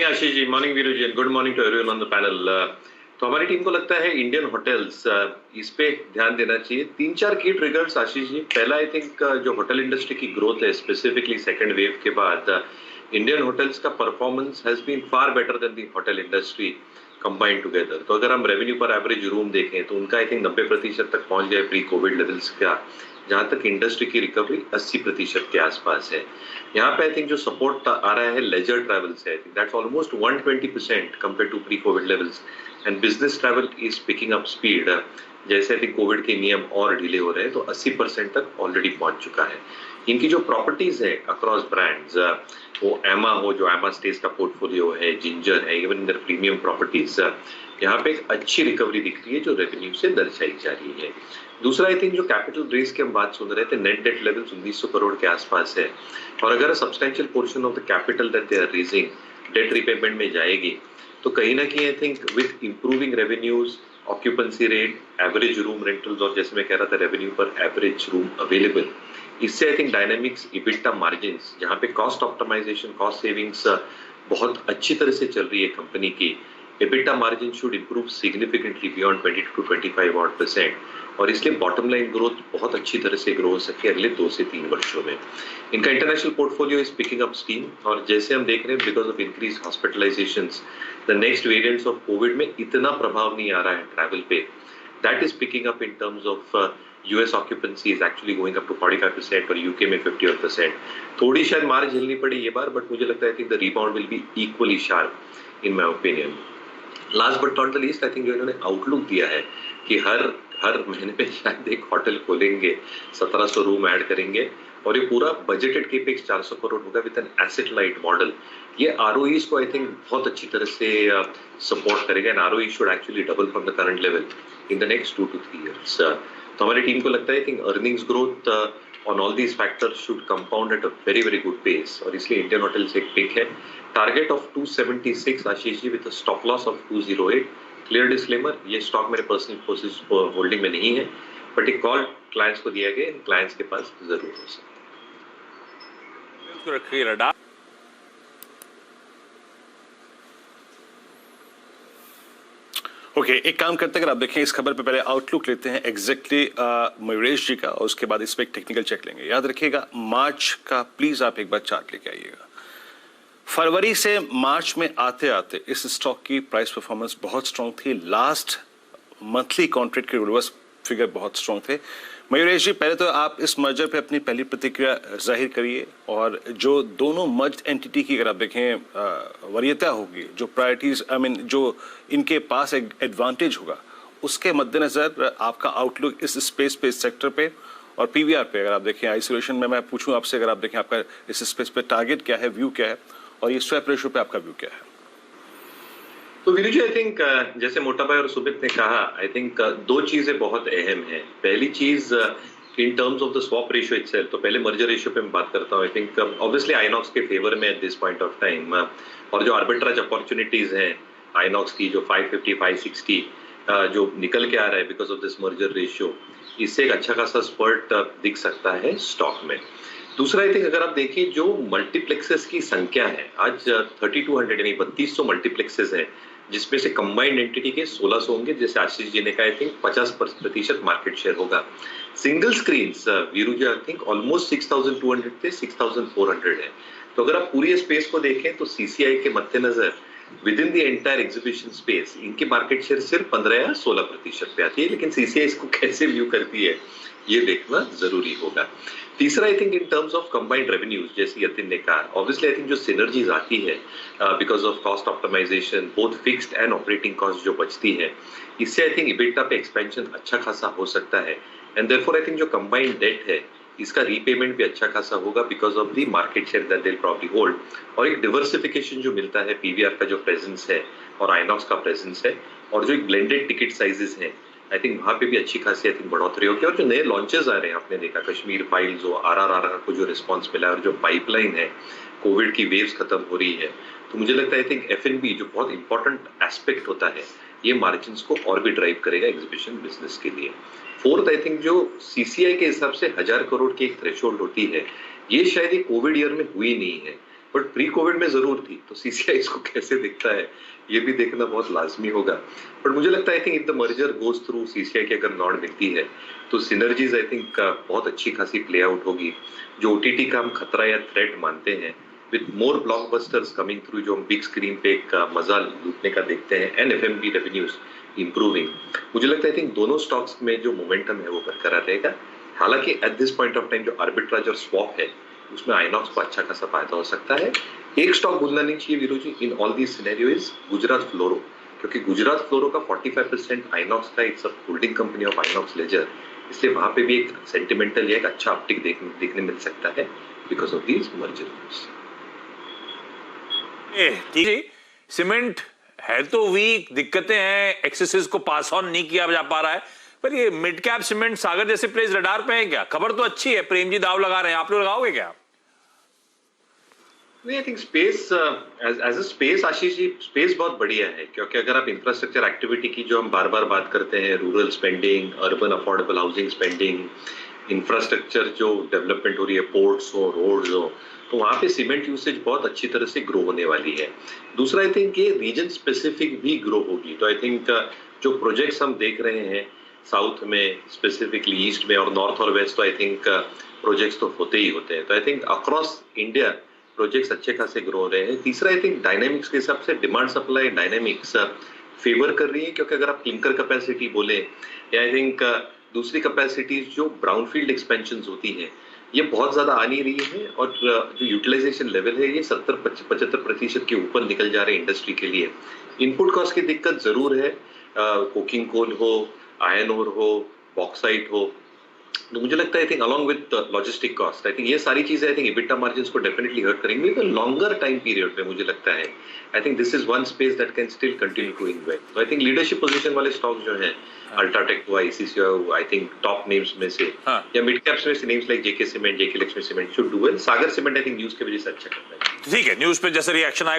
Ashish ji, morning Veeru ji, good morning to everyone on the panel. तो हमारी team को लगता है इंडियन होटल्स इस पे ध्यान देना चाहिए। 3-4 की ट्रिगर्स आशीष जी। पहला आई थिंक जो होटल इंडस्ट्री की ग्रोथ है स्पेसिफिकली सेकंड वेव के बाद इंडियन होटल्स का performance has been far better than the hotel industry combined together. तो अगर हम रेवेन्यू पर एवरेज रूम देखें तो उनका आई थिंक 90% तक पहुंच गया प्री कोविड लेवल्स का, जहां तक इंडस्ट्री की रिकवरी 80% के आसपास है। यहाँ पे आई थिंक जो सपोर्ट आ रहा है लेजर ट्रैवल से, I think that's almost 120% compare to pre covid levels, and business travel is picking up speed. जैसे आई थिंक कोविड के नियम और ढीले हो रहे हैं तो 80% तक ऑलरेडी पहुंच चुका है। इनकी जो प्रॉपर्टीज है अक्रॉस ब्रांड्स, वो एमा हो, जो एमा स्टेज का पोर्टफोलियो है, जिंजर है, even in their premium properties, यहाँ पे एक अच्छी रिकवरी दिख रही है जो रेवेन्यू से दर्शाई जा रही है। दूसरा आई थिंक जो कैपिटल रेज की हम बात सुन रहे थे, नेट डेट लेवल 1900 करोड़ के आसपास है, और अगर substantial portion of the capital that they are raising debt repayment में जाएगी तो कहीं ना कहीं I think with improving revenues, occupancy rate, average room rentals, और जैसे मैं कह रहा था रेवेन्यू पर एवरेज रूम अवेलेबल, इससे I think dynamics EBITDA margins, जहाँ पे कॉस्ट ऑप्टिमाइजेशन, कॉस्ट सेविंग्स बहुत अच्छी तरह से चल रही है कंपनी की, EBITDA margin should improve significantly beyond 20 to 25%, और इसलिए बॉटम लाइन ग्रोथ बहुत अच्छी तरह से ग्रो हो सके अगले 2 से 3 वर्षों में। इनका international portfolio is picking up steam, और जैसे हम देख रहे हैं because of increase hospitalizations, the next variants of covid में इतना प्रभाव नहीं आ रहा है ट्रैवल पे। That is picking up in terms of US occupancy is actually going up to 45%, और यूके में 51%। थोड़ी शायद मार झेलनी पड़ी ये बार, बट मुझे लगता है कि the rebound will be equally sharp in my opinion. Last but not the least, I think जो इन्होंने आउटलुक दिया है कि हर महीने में शायद एक होटल खोलेंगे, 1700 रूम ऐड करेंगे, और ये पूरा बजटेड केपेक्स 400 करोड़ होगा with an asset light model. ये आरओईज को आई थिंक बहुत अच्छी तरह से सपोर्ट करेगा, and ROE should actually double from the current level in the next 2 to 3 years। तो हमारी टीम को लगता है कि earnings growth on all these factors should compound at a very good pace, और इसलिए इंडियन होटल्स एक पिक है। Target of 276 Ashish ji with stop loss of 208। Clear disclaimer, ये स्टॉक मेरे पर्सनल होल्डिंग में नहीं है, बट एक कॉल क्लाइंट्स को दिया गया, क्लाइंट्स के पास जरूर हो सकता है। ओके, एक काम करते हैं, अगर आप देखें इस खबर पे पहले आउटलुक लेते हैं एग्जैक्टली मयूरेश जी का, और उसके बाद इस पर एक टेक्निकल चेक लेंगे। याद रखिएगा मार्च का प्लीज आप एक बार चार्ट लेके आइएगा। फरवरी से मार्च में आते आते इस स्टॉक की प्राइस परफॉर्मेंस बहुत स्ट्रांग थी। लास्ट मंथली कॉन्ट्रैक्ट के रिवर्स फिगर बहुत स्ट्रांग थे। मयूरेश जी, पहले तो आप इस मर्जर पे अपनी पहली प्रतिक्रिया जाहिर करिए, और जो दोनों मर्ज एंटिटी की अगर आप देखें वरीयता होगी, जो प्रायोरिटीज जो इनके पास एक एडवांटेज होगा, उसके मद्देनजर आपका आउटलुक इस स्पेस पे, इस सेक्टर पे और पीवीआर पे, अगर आप देखें आइसोलेशन में मैं पूछूं आपसे, अगर आप देखें आपका इस स्पेस पे टारगेट क्या है, व्यू क्या है, और ये स्वैप रेशो पे आपका व्यू क्या है? तो वीरू जी, आई थिंक जैसे मोटा भाई और सुमित ने कहा, आई थिंक 2 चीजें बहुत अहम है। पहली चीज इन terms of the swap ratio itself, तो पहले मर्जर रेशियो पे मैं बात करता हूँ। आई थिंक ऑब्वियसली आइनॉक्स के फेवर में at this point of time, और जो आर्बिट्राज अपॉर्चुनिटीज हैं आइनॉक्स की, जो 550 560 जो निकल के आ रहा है because of this merger ratio, इससे एक अच्छा खासा स्पर्ट दिख सकता है स्टॉक में। दूसरा आई थिंक अगर आप देखिए जो मल्टीप्लेक्सेस की संख्या है आज 3200 यानी 3200 मल्टीप्लेक्सेस हैं, जिसमें से कंबाइंड एंटिटी के 1600 होंगे, जैसे आशीष जी ने कहा, आई थिंक 50% मार्केट शेयर होगा। Single screen Veeru ji I think almost 6200 से 6400 है। तो अगर आप पूरी स्पेस को देखें तो सीसीआई के मद्देनजर with in the entire exhibition space इनकी मार्केट शेयर सिर्फ 15 या 16% पे आती है, लेकिन सीसीआई इसको कैसे व्यू करती है ये देखना जरूरी होगा। तीसरा I think in terms of combined revenues, जैसे यतिन ने कहा, ऑब्वियसली आई थिंक जो सिनर्जीज आती है because of cost optimisation, both fixed and operating cost जो बचती है, इससे आई थिंक इबिटा पे एक्सपेंशन अच्छा खासा हो सकता है, एंड देयरफॉर आई थिंक जो कंबाइंड डेट है इसका रीपेमेंट भी अच्छा खासा होगा because of the market share that they will probably hold, और एक डिवर्सिफिकेशन जो मिलता है पीवीआर का जो प्रेजेंस है और आइनॉक्स का प्रेजेंस है, और जो एक ब्लेंडेड टिकट साइजेस हैं, आई थिंक वहां पे भी अच्छी खासी आई थिंक बढ़ोतरी होगी। और जो नए लॉन्चेस आ रहे हैं, आपने देखा कश्मीर फाइल्स, जो आरआरआर को जो रिस्पांस मिला है, और जो पाइपलाइन है, कोविड की वेव्स खत्म हो रही है, तो मुझे लगता है आई थिंक एफएनबी जो बहुत इंपॉर्टेंट एस्पेक्ट होता है, ये मार्जिन्स को और भी ड्राइव करेगा एग्जीबिशन बिजनेस के लिए। फोर्थ आई थिंक जो सीसीआई के हिसाब से 1000 करोड़ की एक थ्रेशोल्ड होती है, ये शायद ये कोविड ईयर में हुई नहीं है। बट प्री कोविड में जरूर थी, तो सीसीआई इसको कैसे दिखता है ये भी देखना बहुत लाजमी होगा। बट मुझे लगता है I think in the merger goes through, CCI की अगर नॉड मिलती है तो सिनर्जीज आई थिंक बहुत अच्छी खासी प्ले आउट होगी। जो ओटीटी का हम खतरा या थ्रेट मानते हैं, with more blockbusters coming through, जो हम बिग स्क्रीन पे एक मजा लूटने का देखते हैं, एंड एफएमवी रेवेन्यूज इंप्रूविंग, मुझे लगता है आई थिंक दोनों स्टॉक्स में जो मोमेंटम है वो बरकरार रहेगा। हालांकि at this point of time जो आर्बिट्राज और स्वैप है उसमें आइनॉक्स को अच्छा खासा फायदा हो सकता है। एक स्टॉक भूलना नहीं चाहिए Veeru ji in all these scenario is Gujarat Fluoro, क्योंकि गुजरात फ्लोरो का 45% आइनॉक्स का, it's a holding company of Inox Leisure, इसलिए वहां पे भी एक सेंटिमेंटल या एक अच्छा अपटिक देखने मिल सकता है बिकॉज ऑफ दीज मर्जर। जी, सीमेंट है तो वीक, दिक्कतें हैं, एक्सेसेस को पास ऑन नहीं किया जा पा रहा है, पर ये मिड कैप सीमेंट सागर जैसे प्लेस रडार पे है क्या? खबर तो अच्छी है, प्रेम जी दाव लगा रहे हैं, आप लोग लगाओगे क्या? नहीं, I think space as a space, Ashish ji, space बहुत बढ़िया है, क्योंकि अगर आप इंफ्रास्ट्रक्चर एक्टिविटी की जो हम बार बार बात करते हैं, rural spending, urban affordable housing spending, infrastructure जो डेवलपमेंट हो रही है, पोर्ट्स हो, रोड्स हो, तो वहां पे सीमेंट यूसेज बहुत अच्छी तरह से ग्रो होने वाली है। दूसरा आई थिंक ये रीजन स्पेसिफिक भी ग्रो होगी, तो आई थिंक जो प्रोजेक्ट्स हम देख रहे हैं साउथ में, स्पेसिफिकली ईस्ट में और नॉर्थ और वेस्ट, तो आई थिंक प्रोजेक्ट्स तो होते ही होते हैं, तो I think across India projects अच्छे खासे ग्रो हो रहे हैं। तीसरा आई थिंक डायनेमिक्स के हिसाब से डिमांड सप्लाई डायनेमिक्स फेवर कर रही है, क्योंकि अगर आप क्लिंकर कैपेसिटी बोले या आई थिंक दूसरी कैपेसिटीज जो ब्राउनफील्ड एक्सपेंशन होती हैं, ये बहुत ज्यादा आ नहीं रही है, और जो यूटिलाइजेशन लेवल है ये 70-75% के ऊपर निकल जा रहे हैं इंडस्ट्री के लिए। इनपुट कॉस्ट की दिक्कत जरूर है, कोकिंग कोल हो, आयरन ओर हो, बॉक्साइट हो, तो मुझे लगता है I think along with logistic cost, I think ये सारी चीजें आई थिंक इबिटा मार्जिन्स को डेफिनेटली हर्ट करेंगे, तो लॉन्गर टाइम पीरियड में मुझे लगता है I think this is one space that can still continue to invest. तो आई थिंक लीडरशिप पोजीशन वाले स्टॉक जो हैं, अल्ट्राटेक हुआ, आईसीसी हुआ, आई थिंक टॉप नेम्स में से या मिड कैप्स में से names like JK cement, JK Lakshmi cement should do well. Sagar cement I think news की वजह से अच्छा करता है। ठीक है, न्यूज पे जैसे रिएक्शन